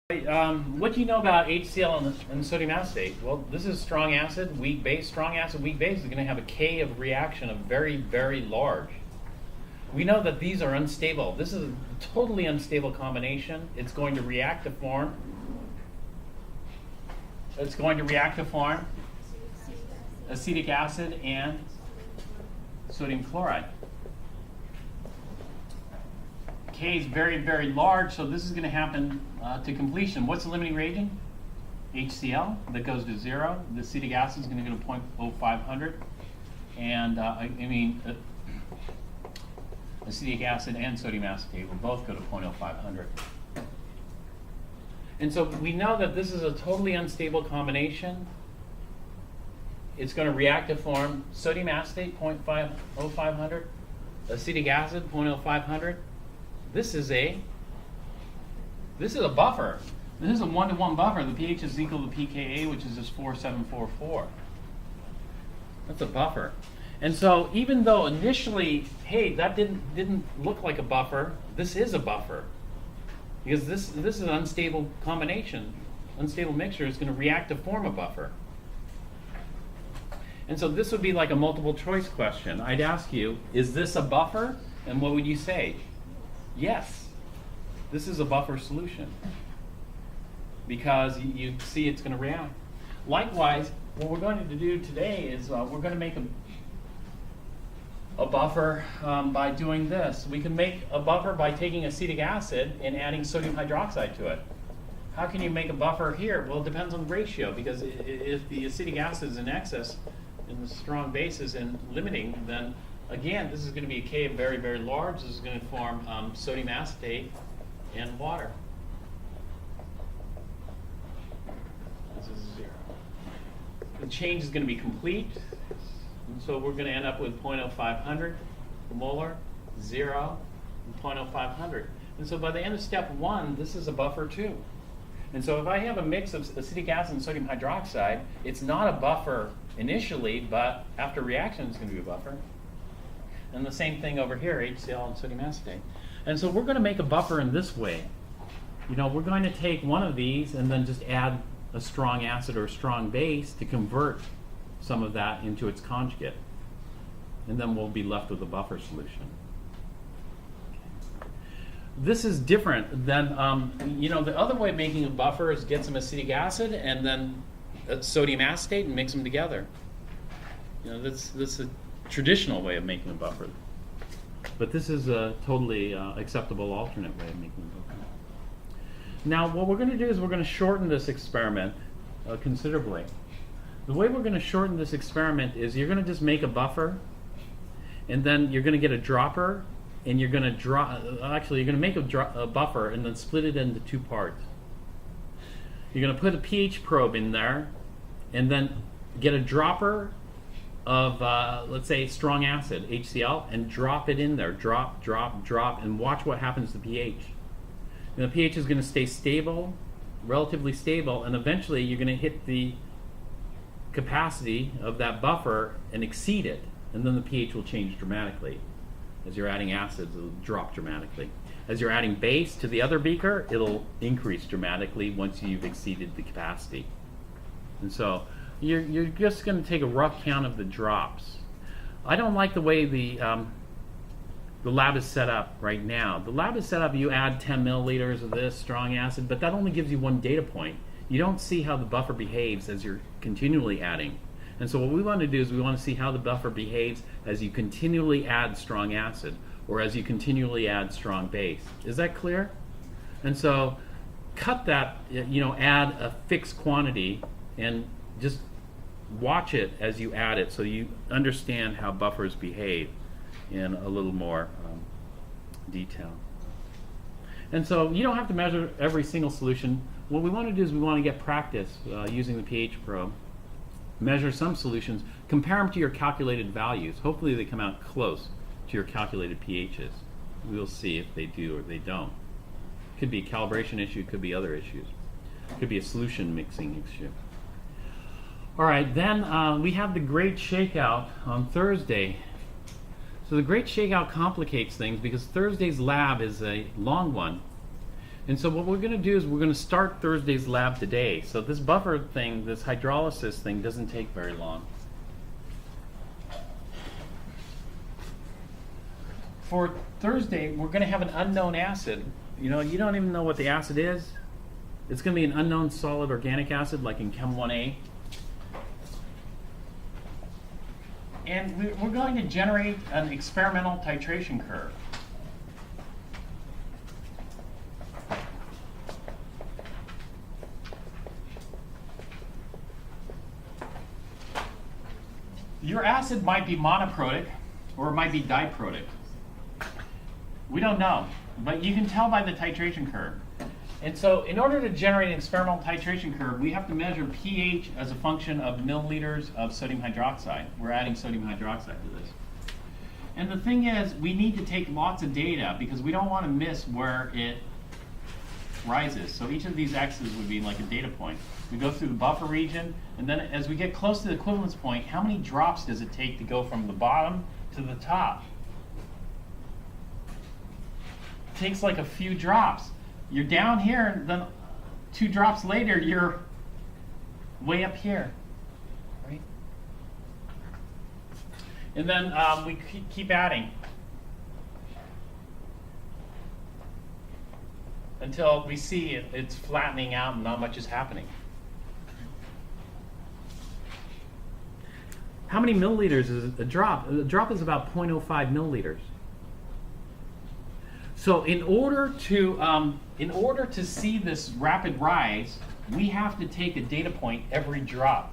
What do you know about HCl and sodium acetate? Well, this is strong acid, weak base. Strong acid, weak base is going to have a K of reaction of very, very large. We know that these are unstable. This is a totally unstable combination. It's going to react to form. Acetic acid and sodium chloride. K is very, very large, so this is going to happen to completion. What's the limiting reagent? HCl, that goes to 0. The acetic acid is going to go to 0.0500. And acetic acid and sodium acetate will both go to 0.0500. And so we know that this is a totally unstable combination. It's going to react to form sodium acetate 0.0500, acetic acid 0.0500. This is a buffer. This is a 1-to-1 buffer. The pH is equal to pKa, which is just 4744. That's a buffer. And so even though initially, hey, that didn't look like a buffer, this is a buffer. Because this is an unstable combination. Unstable mixture is going to react to form a buffer. And so this would be like a multiple choice question. I'd ask you, is this a buffer? And what would you say? Yes, this is a buffer solution. Because you see it's going to react. Likewise, what we're going to do today is we're going to make a buffer by doing this. We can make a buffer by taking acetic acid and adding sodium hydroxide to it. How can you make a buffer here? Well, it depends on the ratio, because if the acetic acid is in excess and the strong base is in limiting, then again, this is going to be a K of very, very large. This is going to form sodium acetate and water. This is 0. The change is going to be complete. And so we're going to end up with 0.0500 molar, 0, and 0.0500. And so by the end of step 1, this is a buffer too. And so if I have a mix of acetic acid and sodium hydroxide, it's not a buffer initially, but after reaction it's going to be a buffer. And the same thing over here, HCl and sodium acetate. And so we're going to make a buffer in this way. You know, we're going to take one of these and then just add a strong acid or a strong base to convert some of that into its conjugate. And then we'll be left with a buffer solution. This is different than, the other way of making a buffer is get some acetic acid and then sodium acetate and mix them together. You know, that's a traditional way of making a buffer. But this is a totally acceptable alternate way of making a buffer. Now, what we're going to do is we're going to shorten this experiment considerably. The way we're going to shorten this experiment is you're going to just make a buffer, and then you're going to get a dropper, and you're going to make a buffer and then split it into 2 parts. You're going to put a pH probe in there, and then get a dropper of, let's say, strong acid, HCl, and drop it in there. Drop, drop, drop, and watch what happens to pH. And the pH is going to stay stable, relatively stable, and eventually you're going to hit the capacity of that buffer and exceed it, and then the pH will change dramatically. As you're adding acids, it'll drop dramatically. As you're adding base to the other beaker, it'll increase dramatically once you've exceeded the capacity. And so you're just going to take a rough count of the drops. I don't like the way the lab is set up right now. The lab is set up, you add 10 milliliters of this strong acid, but that only gives you one data point. You don't see how the buffer behaves as you're continually adding. And so what we want to do is we want to see how the buffer behaves as you continually add strong acid or as you continually add strong base. Is that clear? And so cut that, add a fixed quantity and just watch it as you add it so you understand how buffers behave in a little more detail. And so you don't have to measure every single solution. What we want to do is we want to get practice using the pH probe, measure some solutions, compare them to your calculated values. Hopefully they come out close to your calculated pHs. We'll see if they do or they don't. Could be a calibration issue, could be other issues. Could be a solution mixing issue. All right, then we have the Great Shakeout on Thursday. So the Great Shakeout complicates things because Thursday's lab is a long one. And so what we're going to do is we're going to start Thursday's lab today. So this buffer thing, this hydrolysis thing, doesn't take very long. For Thursday, we're going to have an unknown acid. You know, you don't even know what the acid is. It's going to be an unknown solid organic acid, like in Chem 1A. And we're going to generate an experimental titration curve. Your acid might be monoprotic or it might be diprotic. We don't know, but you can tell by the titration curve. And so in order to generate an experimental titration curve, we have to measure pH as a function of milliliters of sodium hydroxide. We're adding sodium hydroxide to this. And the thing is, we need to take lots of data because we don't want to miss where it rises. So each of these x's would be like a data point. We go through the buffer region, and then as we get close to the equivalence point, how many drops does it take to go from the bottom to the top? It takes like a few drops. You're down here, and then 2 drops later, you're way up here, right? And then we keep adding until we see it's flattening out and not much is happening. How many milliliters is a drop? A drop is about 0.05 milliliters. So in order to see this rapid rise, we have to take a data point every drop.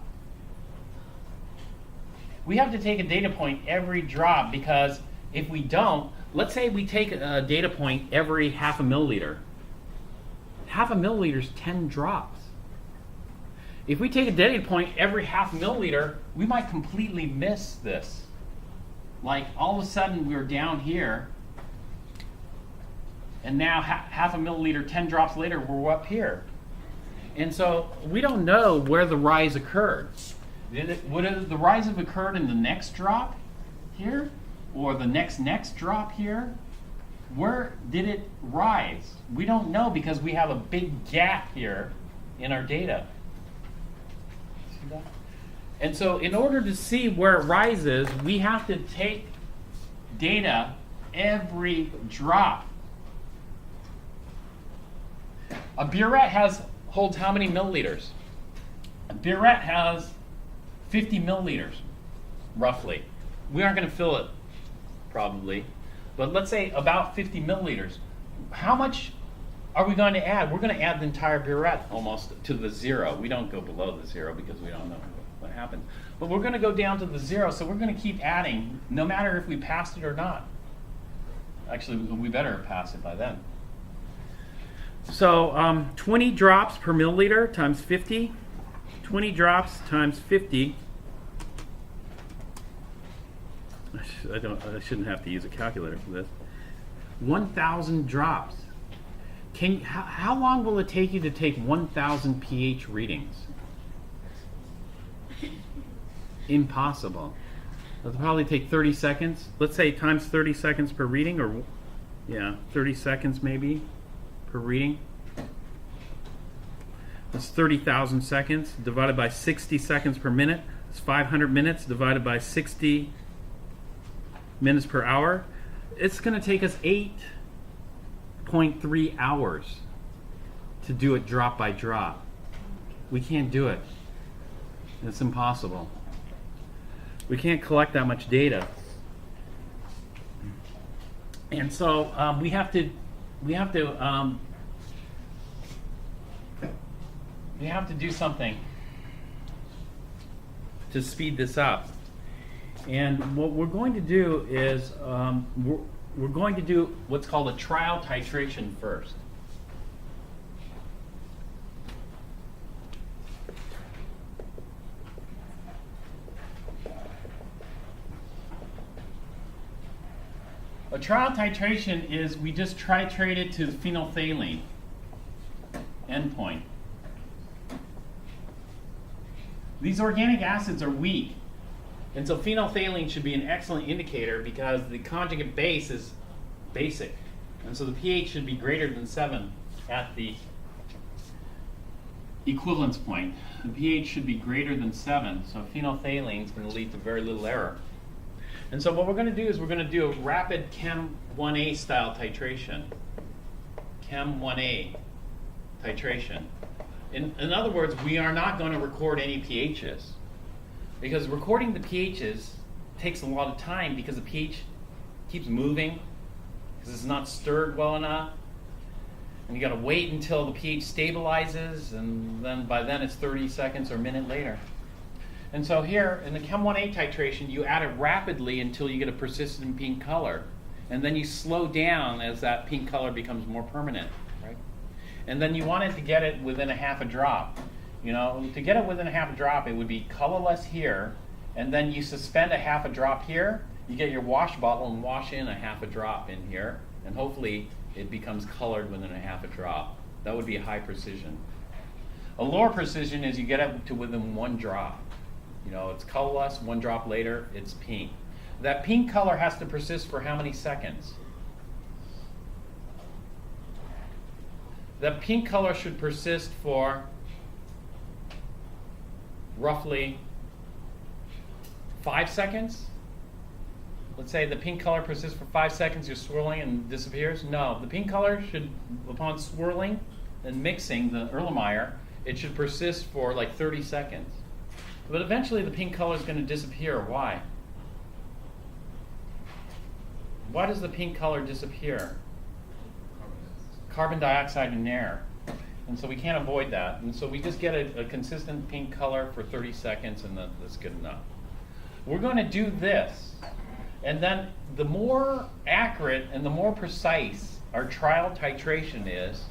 We have to take a data point every drop because if we don't, let's say we take a data point every half a milliliter. Half a milliliter is 10 drops. If we take a data point every half milliliter, we might completely miss this. Like all of a sudden we're down here, and now half a milliliter, 10 drops later, we're up here. And so we don't know where the rise occurred. Would the rise have occurred in the next drop here? Or the next drop here? Where did it rise? We don't know because we have a big gap here in our data. See that? And so in order to see where it rises, we have to take data every drop. A burette holds how many milliliters? A burette has 50 milliliters, roughly. We aren't going to fill it, probably, but let's say about 50 milliliters. How much are we going to add? We're going to add the entire burette almost to the 0. We don't go below the 0 because we don't know what happens. But we're going to go down to the 0, so we're going to keep adding, no matter if we passed it or not. Actually, we better have passed it by then. So 20 drops per milliliter times 50. 20 drops times 50. I shouldn't have to use a calculator for this. 1,000 drops. How long will it take you to take 1,000 pH readings? Impossible. It'll probably take 30 seconds. Let's say times 30 seconds per reading, or 30 seconds maybe per reading. That's 30,000 seconds divided by 60 seconds per minute. It's 500 minutes divided by 60 minutes per hour. It's going to take us 8.3 hours to do it drop by drop. We can't do it. It's impossible. We can't collect that much data. And so we have to do something to speed this up. And what we're going to do is we're going to do what's called a trial titration first. A trial titration is we just titrate it to the phenolphthalein endpoint. These organic acids are weak, and so phenolphthalein should be an excellent indicator because the conjugate base is basic, and so the pH should be greater than 7. at the equivalence point. The pH should be greater than 7, so phenolphthalein is going to lead to very little error. And so what we're going to do is we're going to do a rapid Chem 1A style titration. Chem 1A titration. In other words, we are not going to record any pHs, because recording the pHs takes a lot of time because the pH keeps moving because it's not stirred well enough. And you got to wait until the pH stabilizes, and then by then it's 30 seconds or a minute later. And so here in the Chem 1A titration, you add it rapidly until you get a persistent pink color, and then you slow down as that pink color becomes more permanent, right? And then you want it to get it within a half a drop. You know, to get it within a half a drop, it would be colorless here, and then you suspend a half a drop here. You get your wash bottle and wash in a half a drop in here, and hopefully it becomes colored within a half a drop. That would be high precision. A lower precision is you get it to within 1 drop. You know, it's colorless, 1 drop later, it's pink. That pink color has to persist for how many seconds? That pink color should persist for roughly 5 seconds. Let's say the pink color persists for 5 seconds, you're swirling and disappears. No, the pink color should, upon swirling and mixing the Erlenmeyer, it should persist for like 30 seconds. But eventually the pink color is going to disappear. Why? Why does the pink color disappear? Carbon dioxide and air. And so we can't avoid that. And so we just get a consistent pink color for 30 seconds, and that's good enough. We're going to do this. And then the more accurate and the more precise our trial titration is,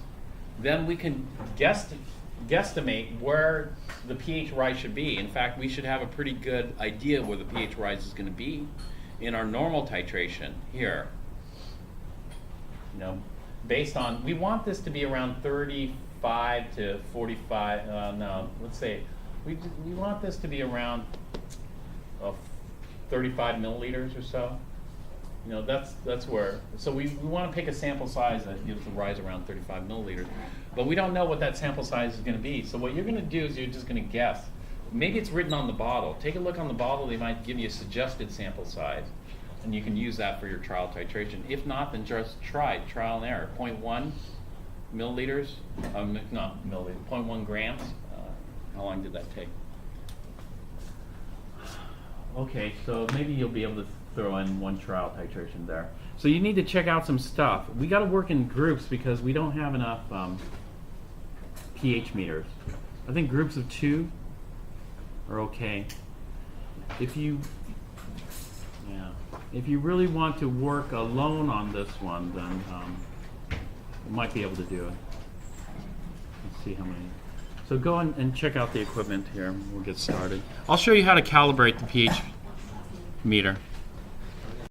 then we can guesstimate where the pH rise should be. In fact, we should have a pretty good idea where the pH rise is going to be in our normal titration here. You know, based on, we want this to be around 35 to 45, no, let's say, we want this to be around 35 milliliters or so. You know, that's where, so we want to pick a sample size that gives the rise around 35 milliliters. But we don't know what that sample size is going to be. So what you're going to do is you're just going to guess. Maybe it's written on the bottle. Take a look on the bottle. They might give you a suggested sample size, and you can use that for your trial titration. If not, then just try trial and error. 0.1 milliliters, not milliliters, 0.1 grams. How long did that take? Okay, so maybe you'll be able to throw in 1 trial titration there. So you need to check out some stuff. We got to work in groups because we don't have enough pH meters. I think groups of 2 are okay. If you really want to work alone on this one, then you might be able to do it. Let's see how many. So go and check out the equipment here. We'll get started. I'll show you how to calibrate the pH meter.